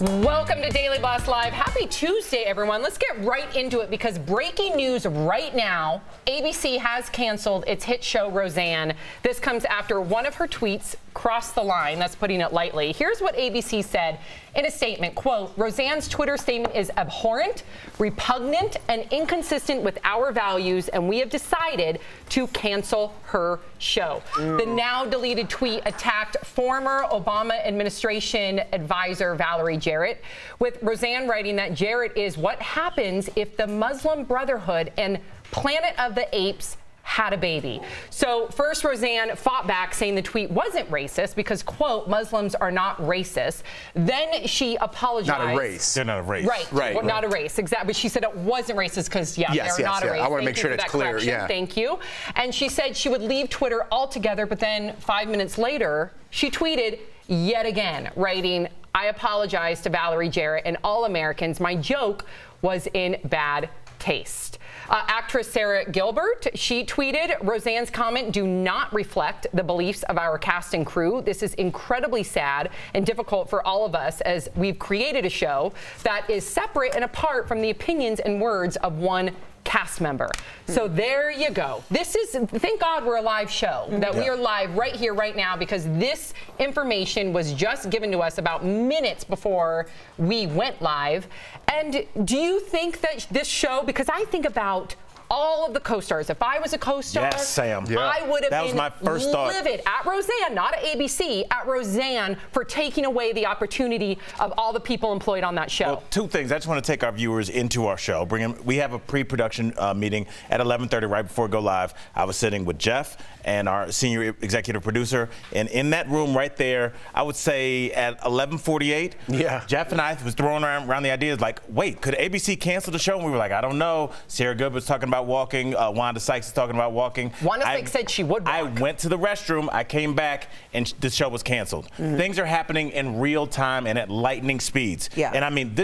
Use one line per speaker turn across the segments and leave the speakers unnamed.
Welcome to Daily Boss Live. Happy Tuesday, everyone. Let's get right into it because breaking news right now, ABC has canceled its hit show Roseanne. This comes after one of her tweets crossed the line. That's putting it lightly. Here's what ABC said in a statement, quote, Roseanne's Twitter statement is abhorrent, repugnant, and inconsistent with our values, and we have decided to cancel her show. The now deleted tweet attacked former Obama administration advisor Valerie Jarrett, with Roseanne writing that Jarrett is what happens if the Muslim Brotherhood and Planet of the Apes had a baby. So first, Roseanne fought back, saying the tweet wasn't racist because, quote, Muslims are not racist. Then she apologized.
Not a race.
They're not a race.
Right. Well, not a race. Exactly. But she said it wasn't racist because, they're not a race.
I want to make sure that's clear. Yeah.
Thank you. And she said she would leave Twitter altogether, but then 5 minutes later, she tweeted yet again, writing, I apologize to Valerie Jarrett and all Americans. My joke was in bad taste. Actress Sarah Gilbert, she tweeted, Roseanne's comment do not reflect the beliefs of our cast and crew. This is incredibly sad and difficult for all of us as we've created a show that is separate and apart from the opinions and words of one cast member. So there you go. This is, thank God we're a live show, that we are live right here, right now, because this information was just given to us about minutes before we went live. And do you think that this show, because I think about all of the co-stars. If I was a co-star,
yes, Sam.
I would have been
my first
livid at Roseanne, not at ABC, at Roseanne for taking away the opportunity of all the people employed on that show.
Well, two things. I just want to take our viewers into our show. We have a pre-production meeting at 11:30 right before we go live. I was sitting with Jeff and our senior executive producer, and in that room right there, I would say at 11:48, Jeff and I was throwing around the ideas like, wait, could ABC cancel the show? And we were like, I don't know. Sarah Gilbert was talking about walking. Wanda Sykes is talking about walking.
Wanda Sykes said she would walk.
I went to the restroom. I came back, and the show was canceled. Things are happening in real time and at lightning speeds. And I mean,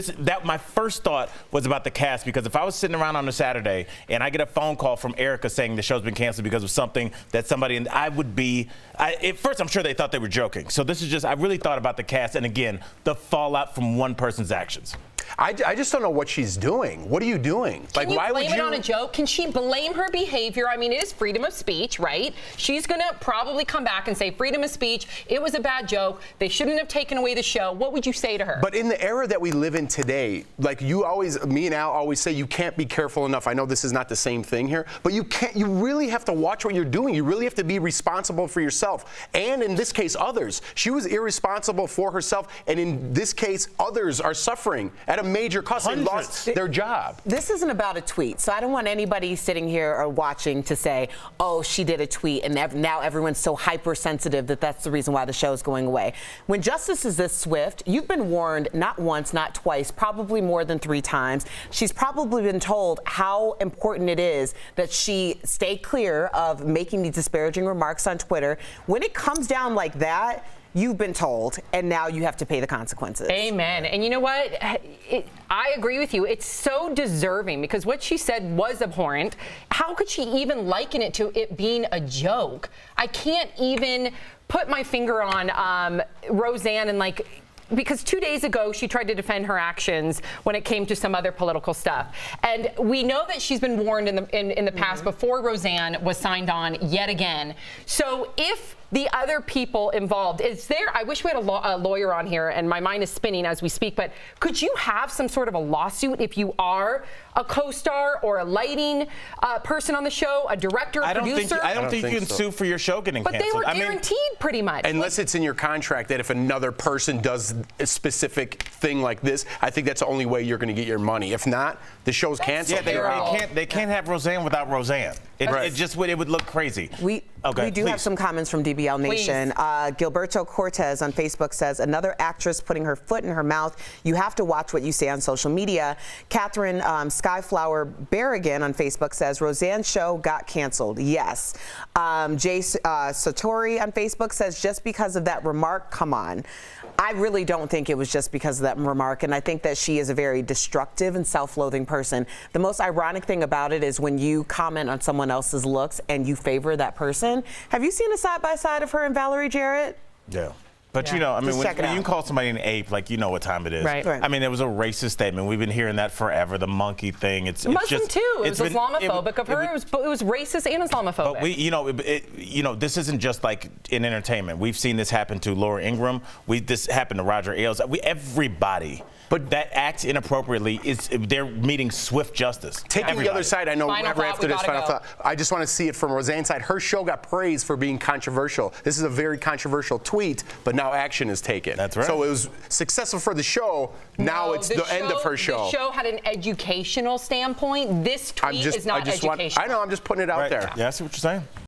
my first thought was about the cast, because if I was sitting around on a Saturday and I get a phone call from Erica saying the show's been canceled because of something that somebody, and I would be, at first I'm sure they thought they were joking. So this is just, I really thought about the cast and again, the fallout from one person's actions.
I just don't know what she's doing. What are you doing?
Can you blame it on a joke? Can she blame her behavior? I mean, it is freedom of speech, right? She's going to probably come back and say freedom of speech. It was a bad joke. They shouldn't have taken away the show. What would you say to her?
But in the era that we live in today, like you always, me and Al always say, you can't be careful enough. I know this is not the same thing here, but you really have to watch what you're doing. You really have to be responsible for yourself. And in this case, others. She was irresponsible for herself. And in this case, others are suffering at a major cost. They lost their job.
This isn't about a tweet, so I don't want anybody sitting here or watching to say, oh, she did a tweet and now everyone's so hypersensitive that that's the reason why the show is going away. When justice is this swift, you've been warned not once, not twice, probably more than 3 times. She's probably been told how important it is that she stay clear of making these disparaging remarks on Twitter. When it comes down like that, you've been told, and now you have to pay the consequences.
Amen. And you know what? I agree with you. It's so deserving because what she said was abhorrent. How could she even liken it to it being a joke? I can't even put my finger on Roseanne and because 2 days ago, she tried to defend her actions when it came to some other political stuff. And we know that she's been warned in the past before Roseanne was signed on yet again. So if the other people involved, I wish we had a lawyer on here, and my mind is spinning as we speak, but could you have some sort of a lawsuit if you are a co-star or a lighting person on the show, a director, a producer?
I don't think you can sue for your show getting canceled.
But they were guaranteed pretty much.
Unless it's in your contract that if another person does a specific thing like this, I think that's the only way you're going to get your money. If not, the show's canceled.
Yeah, they can't have Roseanne without Roseanne. It would look crazy.
We do have some comments from DBL Nation. Gilberto Cortez on Facebook says, another actress putting her foot in her mouth. You have to watch what you say on social media. Catherine Skyflower Berrigan on Facebook says, Roseanne's show got canceled. Yes. Jay Satori on Facebook says, just because of that remark, come on. I really don't think it was just because of that remark, and I think that she is a very destructive and self-loathing person. The most ironic thing about it is when you comment on someone else's looks and you favor that person. Have you seen a side-by-side of her and Valerie Jarrett?
Yeah. But
Yeah.
you know, I mean,
Just
when you can call somebody an ape, like you know what time it is.
Right.
Right.
I mean, it was a racist statement. We've been hearing that forever. The monkey thing. It's
Muslim
just,
too. It was
been-
Islamophobic of her. It was racist and Islamophobic.
But you know, this isn't just like in entertainment. We've seen this happen to Laura Ingraham. This happened to Roger Ailes. Everybody. But that acts inappropriately they're meeting swift justice.
Taking the other side, I know
Final thought,
after
we
this
gotta
final
go.
thought, I just want to see it from Roseanne's side. Her show got praised for being controversial. This is a very controversial tweet, but now action is taken.
That's right.
So it was successful for the show. Now
No,
it's the end of her show.
The show had an educational standpoint. This tweet is not educational.
I know, I'm just putting it out there.
Yeah, I see what you're saying.